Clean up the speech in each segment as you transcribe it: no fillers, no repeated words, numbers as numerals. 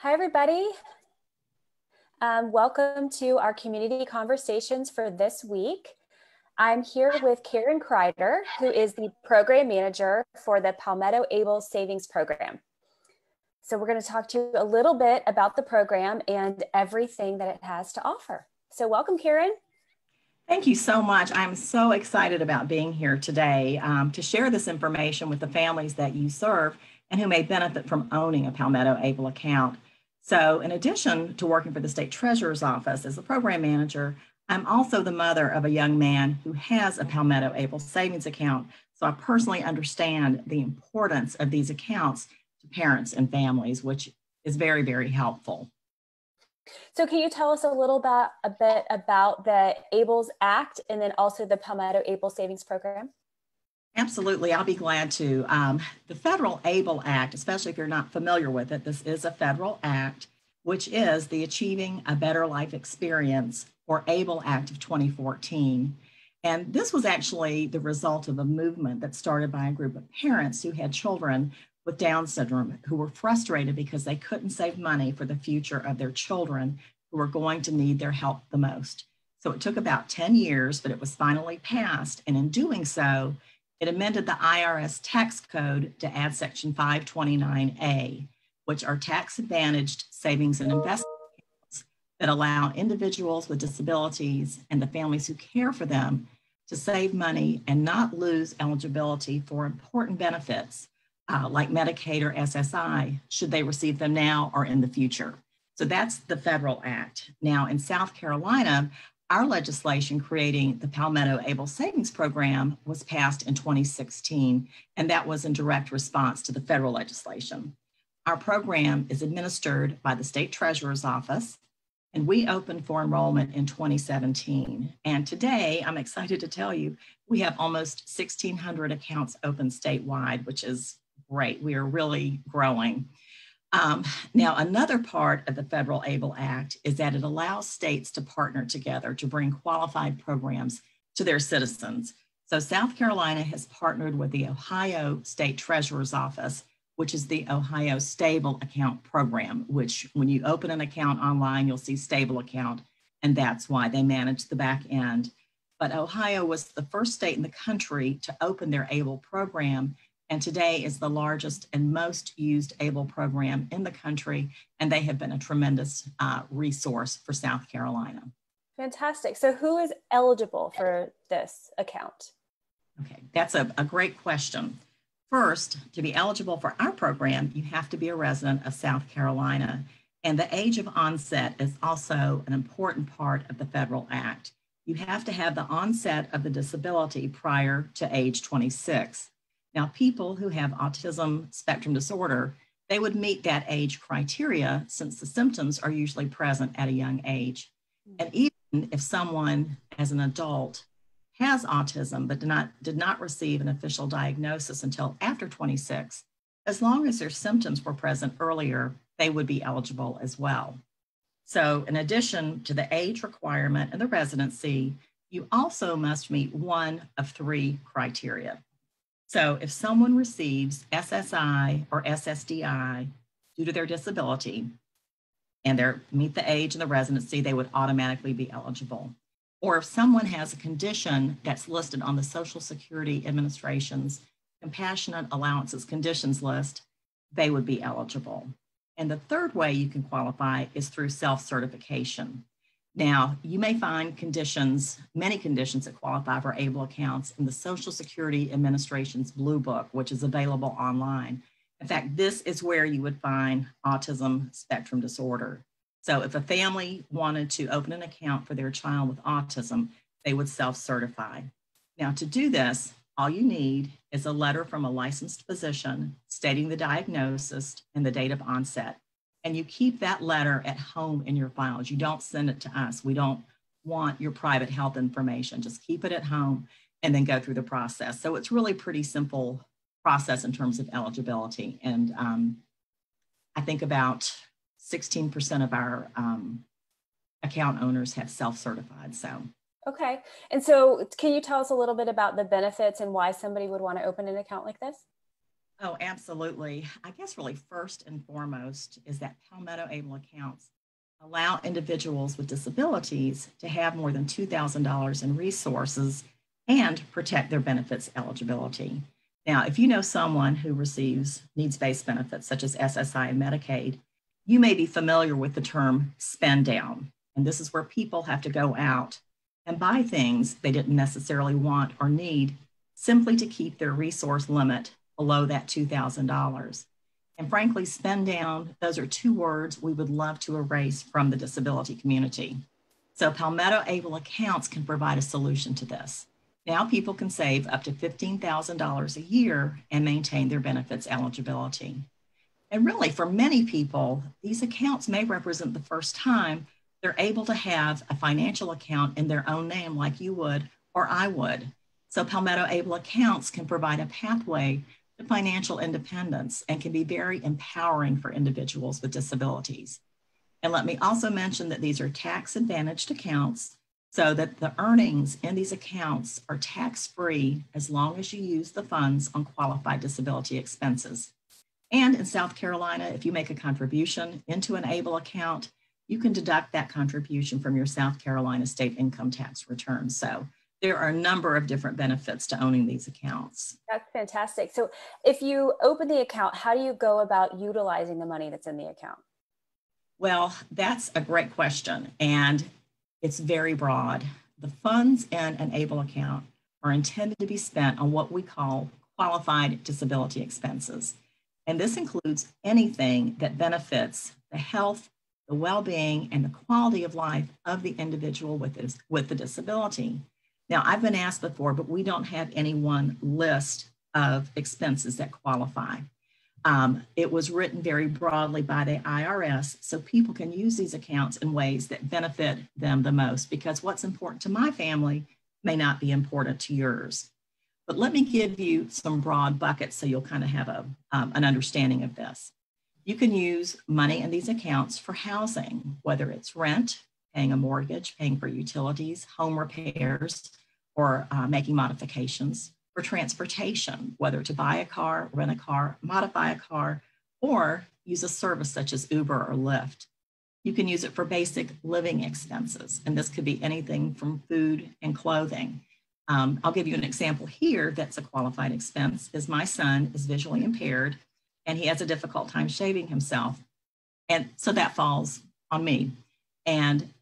Hi, everybody. Welcome to our community conversations for this week. I'm here with Karen Kreider, who is the program manager for the Palmetto ABLE Savings Program. So we're going to talk to you a little bit about the program and everything that it has to offer. So welcome, Karen. Thank you so much. I'm so excited about being here today to share this information with the families that you serve and who may benefit from owning a Palmetto ABLE account. So in addition to working for the State Treasurer's Office as a program manager, I'm also the mother of a young man who has a Palmetto ABLE Savings Account. So I personally understand the importance of these accounts to parents and families, which is very, very helpful. So can you tell us a bit about the ABLES Act and then also the Palmetto ABLE Savings Program? Absolutely, I'll be glad to. The Federal ABLE Act, especially if you're not familiar with it, this is a federal act, which is the Achieving a Better Life Experience, or ABLE Act of 2014. And this was actually the result of a movement that started by a group of parents who had children with Down syndrome who were frustrated because they couldn't save money for the future of their children who were going to need their help the most. So it took about 10 years, but it was finally passed. And in doing so, it amended the IRS tax code to add Section 529A, which are tax-advantaged savings and investment accounts that allow individuals with disabilities and the families who care for them to save money and not lose eligibility for important benefits like Medicaid or SSI, should they receive them now or in the future. So that's the federal act. Now in South Carolina, our legislation creating the Palmetto ABLE Savings Program was passed in 2016, and that was in direct response to the federal legislation. Our program is administered by the State Treasurer's Office, and we opened for enrollment in 2017. And today, I'm excited to tell you, we have almost 1,600 accounts open statewide, which is great. We are really growing. Now, another part of the Federal ABLE Act is that it allows states to partner together to bring qualified programs to their citizens. So South Carolina has partnered with the Ohio State Treasurer's Office, which is the Ohio Stable Account Program, which when you open an account online, you'll see stable account, and that's why they manage the back end. But Ohio was the first state in the country to open their ABLE program, and today is the largest and most used ABLE program in the country, and they have been a tremendous resource for South Carolina. Fantastic. So who is eligible for this account? Okay, that's a great question. First, to be eligible for our program, you have to be a resident of South Carolina, and the age of onset is also an important part of the federal act. You have to have the onset of the disability prior to age 26. Now, people who have autism spectrum disorder, they would meet that age criteria since the symptoms are usually present at a young age. And even if someone as an adult has autism but did not receive an official diagnosis until after 26, as long as their symptoms were present earlier, they would be eligible as well. So in addition to the age requirement and the residency, you also must meet one of three criteria. So if someone receives SSI or SSDI due to their disability and they meet the age and the residency, they would automatically be eligible. Or if someone has a condition that's listed on the Social Security Administration's Compassionate Allowances Conditions list, they would be eligible. And the third way you can qualify is through self-certification. Now, you may find many conditions that qualify for ABLE accounts in the Social Security Administration's Blue Book, which is available online. In fact, this is where you would find autism spectrum disorder. So if a family wanted to open an account for their child with autism, they would self-certify. Now, to do this, all you need is a letter from a licensed physician stating the diagnosis and the date of onset. And you keep that letter at home in your files. You don't send it to us. We don't want your private health information. Just keep it at home and then go through the process. So it's really pretty simple process in terms of eligibility. And I think about 16% of our account owners have self-certified. So. Okay. And so can you tell us a little bit about the benefits and why somebody would want to open an account like this? Oh, absolutely. I guess really first and foremost is that Palmetto ABLE accounts allow individuals with disabilities to have more than $2,000 in resources and protect their benefits eligibility. Now, if you know someone who receives needs-based benefits such as SSI and Medicaid, you may be familiar with the term spend down. And this is where people have to go out and buy things they didn't necessarily want or need simply to keep their resource limit below that $2,000. And frankly, spend down, those are two words we would love to erase from the disability community. So Palmetto ABLE accounts can provide a solution to this. Now people can save up to $15,000 a year and maintain their benefits eligibility. And really, for many people, these accounts may represent the first time they're able to have a financial account in their own name like you would or I would. So Palmetto ABLE accounts can provide a pathway to financial independence and can be very empowering for individuals with disabilities. And let me also mention that these are tax advantaged accounts so that the earnings in these accounts are tax-free as long as you use the funds on qualified disability expenses. And in South Carolina, if you make a contribution into an ABLE account, you can deduct that contribution from your South Carolina state income tax return. So there are a number of different benefits to owning these accounts. That's fantastic. So if you open the account, how do you go about utilizing the money that's in the account? Well, that's a great question, and it's very broad. The funds in an ABLE account are intended to be spent on what we call qualified disability expenses. And this includes anything that benefits the health, the well-being, and the quality of life of the individual with the disability. Now, I've been asked before, but we don't have any one list of expenses that qualify. It was written very broadly by the IRS, so people can use these accounts in ways that benefit them the most, because what's important to my family may not be important to yours. But let me give you some broad buckets so you'll kind of have an understanding of this. You can use money in these accounts for housing, whether it's rent, paying a mortgage, paying for utilities, home repairs, or making modifications, for transportation, whether to buy a car, rent a car, modify a car, or use a service such as Uber or Lyft. You can use it for basic living expenses, and this could be anything from food and clothing. I'll give you an example here that's a qualified expense, is my son is visually impaired and he has a difficult time shaving himself. And so that falls on me. And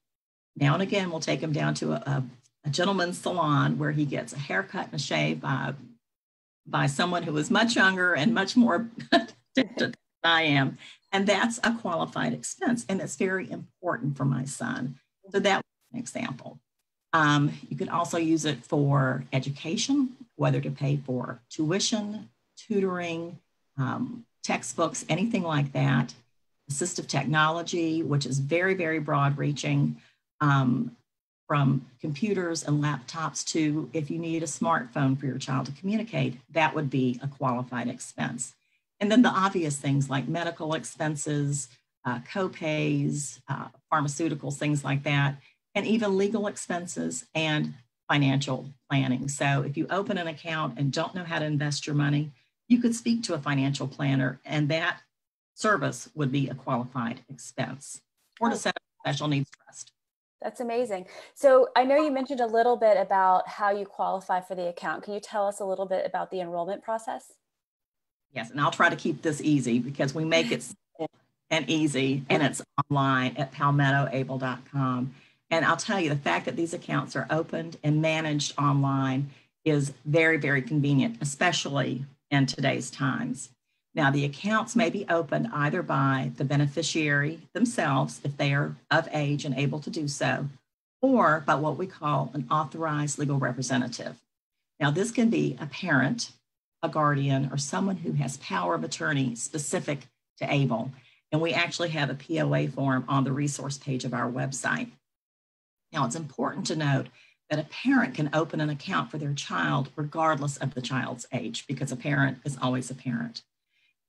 now and again, we'll take him down to a gentleman's salon where he gets a haircut and a shave by someone who is much younger and much more than I am. And that's a qualified expense. And it's very important for my son. So that's an example. You can also use it for education, whether to pay for tuition, tutoring, textbooks, anything like that. Assistive technology, which is very, very broad reaching, from computers and laptops to if you need a smartphone for your child to communicate, that would be a qualified expense. And then the obvious things like medical expenses, co-pays, pharmaceuticals, things like that, and even legal expenses and financial planning. So if you open an account and don't know how to invest your money, you could speak to a financial planner, and that service would be a qualified expense, or to set up a special needs trust. That's amazing. So I know you mentioned a little bit about how you qualify for the account. Can you tell us a little bit about the enrollment process? Yes, and I'll try to keep this easy because we make it simple and easy, and it's online at palmettoable.com. And I'll tell you, the fact that these accounts are opened and managed online is very, very convenient, especially in today's times. Now, the accounts may be opened either by the beneficiary themselves, if they are of age and able to do so, or by what we call an authorized legal representative. Now, this can be a parent, a guardian, or someone who has power of attorney specific to ABLE. And we actually have a POA form on the resource page of our website. Now, it's important to note that a parent can open an account for their child regardless of the child's age, because a parent is always a parent.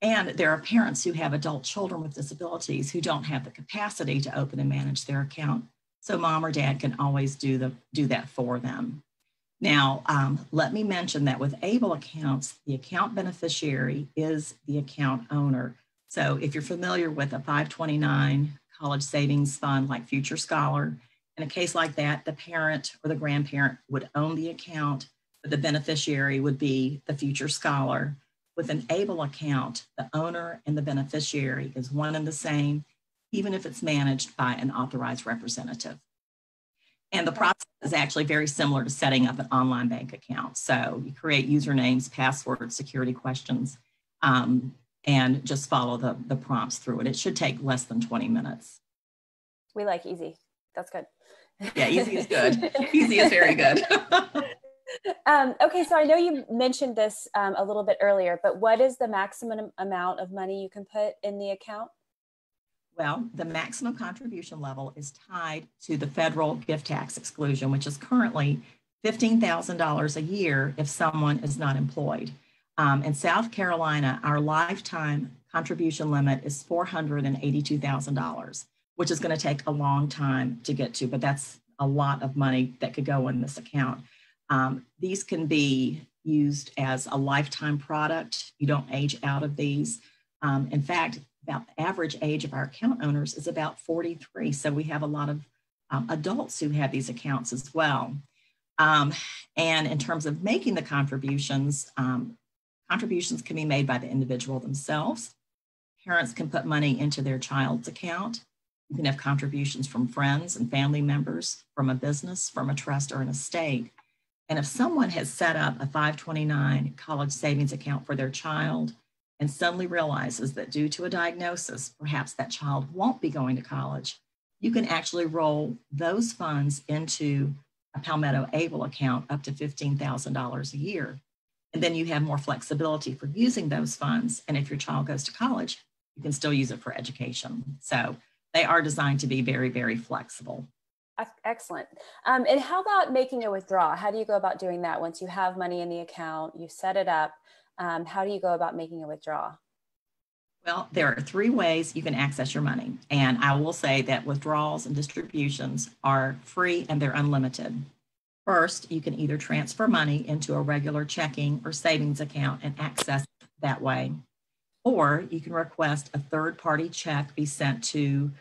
And there are parents who have adult children with disabilities who don't have the capacity to open and manage their account. So mom or dad can always do that for them. Now, let me mention that with ABLE accounts, the account beneficiary is the account owner. So if you're familiar with a 529 college savings fund like Future Scholar, in a case like that, the parent or the grandparent would own the account, but the beneficiary would be the Future Scholar. With an ABLE account, the owner and the beneficiary is one and the same, even if it's managed by an authorized representative. And the process is actually very similar to setting up an online bank account. So you create usernames, passwords, security questions, and just follow the prompts through it. It should take less than 20 minutes. We like easy. That's good. Yeah, easy is good. Easy is very good. Okay, so I know you mentioned this a little bit earlier, but what is the maximum amount of money you can put in the account? Well, the maximum contribution level is tied to the federal gift tax exclusion, which is currently $15,000 a year if someone is not employed. In South Carolina, our lifetime contribution limit is $482,000, which is going to take a long time to get to, but that's a lot of money that could go in this account. These can be used as a lifetime product. You don't age out of these. In fact, about the average age of our account owners is about 43. So we have a lot of adults who have these accounts as well. And in terms of making the contributions, contributions can be made by the individual themselves. Parents can put money into their child's account. You can have contributions from friends and family members, from a business, from a trust, or an estate. And if someone has set up a 529 college savings account for their child and suddenly realizes that due to a diagnosis, perhaps that child won't be going to college, you can actually roll those funds into a Palmetto ABLE account up to $15,000 a year. And then you have more flexibility for using those funds. And if your child goes to college, you can still use it for education. So they are designed to be very, very flexible. Excellent. And how about making a withdrawal? How do you go about doing that once you have money in the account, you set it up? How do you go about making a withdrawal? Well, there are 3 ways you can access your money. And I will say that withdrawals and distributions are free and they're unlimited. First, you can either transfer money into a regular checking or savings account and access it that way. Or you can request a third-party check be sent to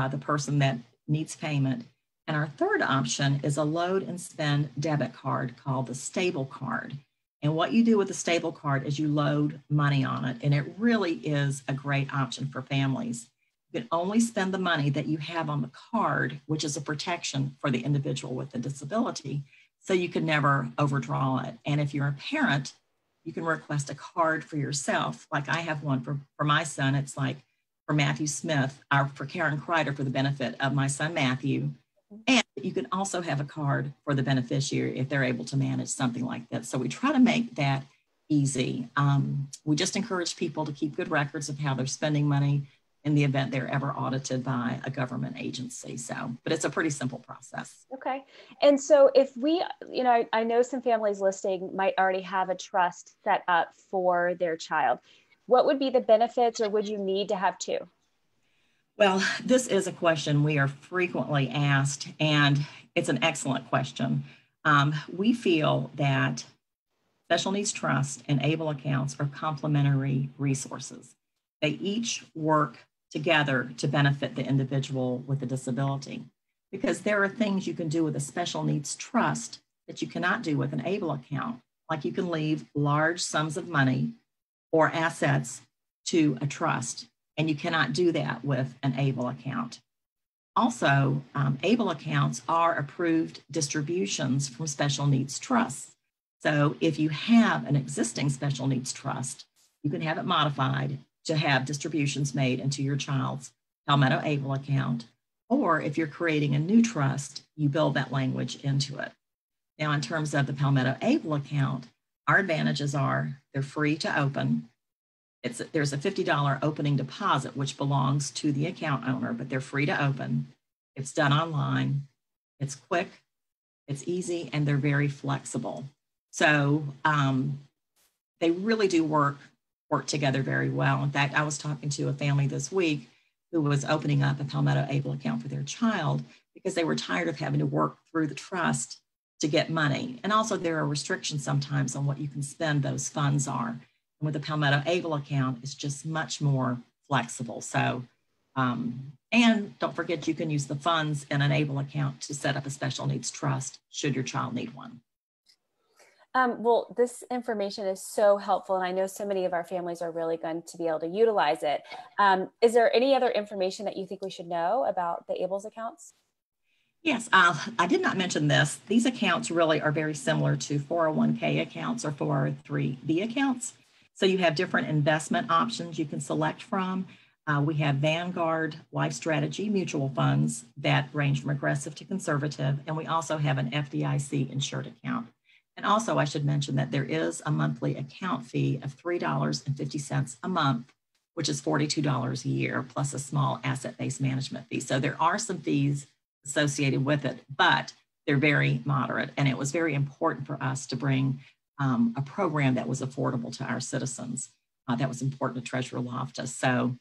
the person that needs payment. And our third option is a load and spend debit card called the Stable Card. And what you do with the Stable Card is you load money on it, and it really is a great option for families. You can only spend the money that you have on the card, which is a protection for the individual with the disability, so you can never overdraw it. And if you're a parent, you can request a card for yourself. Like I have one for my son. It's like for Matthew Smith, or for Karen Kreider for the benefit of my son, Matthew. And you can also have a card for the beneficiary if they're able to manage something like that. So we try to make that easy. We just encourage people to keep good records of how they're spending money in the event they're ever audited by a government agency. So, but it's a pretty simple process. Okay. And so if we, I know some families listening might already have a trust set up for their child. What would be the benefits, or would you need to have 2? Well, this is a question we are frequently asked, and it's an excellent question. We feel that special needs trust and ABLE accounts are complementary resources. They each work together to benefit the individual with a disability, because there are things you can do with a special needs trust that you cannot do with an ABLE account. Like you can leave large sums of money or assets to a trust, and you cannot do that with an ABLE account. Also, ABLE accounts are approved distributions from special needs trusts. So if you have an existing special needs trust, you can have it modified to have distributions made into your child's Palmetto ABLE account. Or if you're creating a new trust, you build that language into it. Now, in terms of the Palmetto ABLE account, our advantages are they're free to open. There's a $50 opening deposit, which belongs to the account owner, but they're free to open. It's done online. It's quick, it's easy, and they're very flexible. So they really do work together very well. In fact, I was talking to a family this week who was opening up a Palmetto ABLE account for their child because they were tired of having to work through the trust to get money. And also there are restrictions sometimes on what you can spend those funds are. And with the Palmetto ABLE account, it's just much more flexible. So, and don't forget, you can use the funds in an ABLE account to set up a special needs trust should your child need one. Well, this information is so helpful, and I know so many of our families are really going to be able to utilize it. Is there any other information that you think we should know about the ABLES accounts? Yes, I did not mention this. These accounts really are very similar to 401k accounts or 403b accounts. So you have different investment options you can select from. We have Vanguard Life Strategy mutual funds that range from aggressive to conservative, and we also have an FDIC insured account. And also I should mention that there is a monthly account fee of $3.50 a month, which is $42 a year, plus a small asset-based management fee. So there are some fees associated with it, but they're very moderate. And it was very important for us to bring a program that was affordable to our citizens. That was important to Treasurer Loftus. So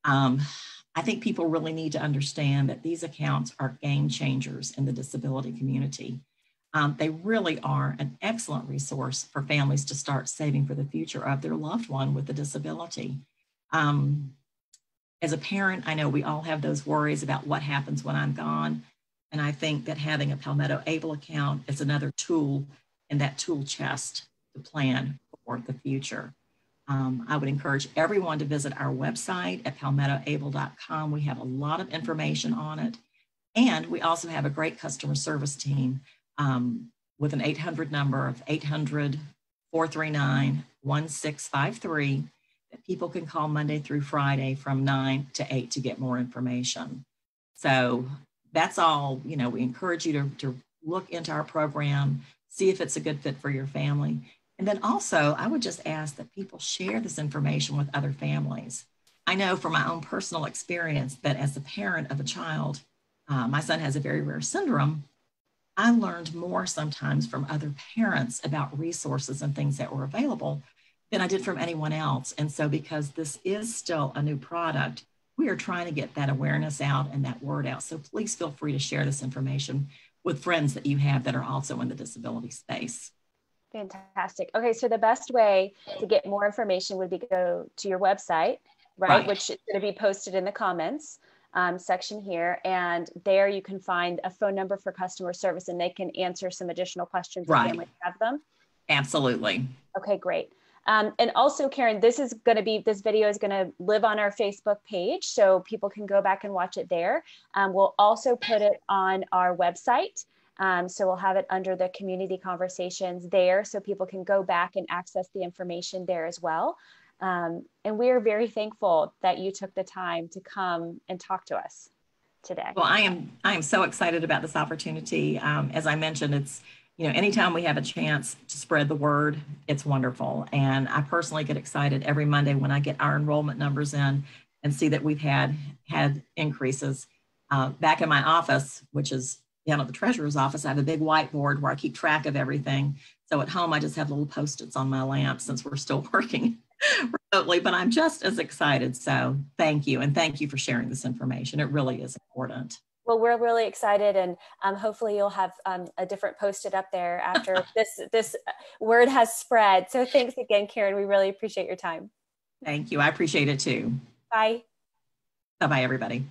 I think people really need to understand that these accounts are game changers in the disability community. They really are an excellent resource for families to start saving for the future of their loved one with a disability. As a parent, I know we all have those worries about what happens when I'm gone. And I think that having a Palmetto ABLE account is another tool in that tool chest to plan for the future. I would encourage everyone to visit our website at palmettoable.com. We have a lot of information on it. And we also have a great customer service team with an 800 number of 800-439-1653 that people can call Monday through Friday from 9 to 8 to get more information. So that's all, you know, we encourage you to look into our program, see if it's a good fit for your family. And then also, I would just ask that people share this information with other families. I know from my own personal experience that as a parent of a child, my son has a very rare syndrome. I learned more sometimes from other parents about resources and things that were available than I did from anyone else. And so because this is still a new product, we are trying to get that awareness out and that word out. So please feel free to share this information with friends that you have that are also in the disability space. Fantastic. Okay, so the best way to get more information would be to go to your website, right? Which is going to be posted in the comments section here. And there you can find a phone number for customer service, and they can answer some additional questions if families have them. Absolutely. Okay, great. And also, Karen, this video is going to live on our Facebook page, so people can go back and watch it there. We'll also put it on our website. So we'll have it under the community conversations there, so people can go back and access the information there as well. And we are very thankful that you took the time to come and talk to us today. Well, I am so excited about this opportunity. As I mentioned, it's, you know, anytime we have a chance to spread the word, it's wonderful. And I personally get excited every Monday when I get our enrollment numbers in and see that we've had increases. Back in my office, which is down at the treasurer's office, I have a big whiteboard where I keep track of everything. So at home, I just have little Post-its on my lamp since we're still working remotely, but I'm just as excited. So thank you. And thank you for sharing this information. It really is important. Well, we're really excited, and hopefully you'll have a different Post-it up there after this word has spread. So thanks again, Karen. We really appreciate your time. Thank you. I appreciate it too. Bye. Bye-bye, everybody.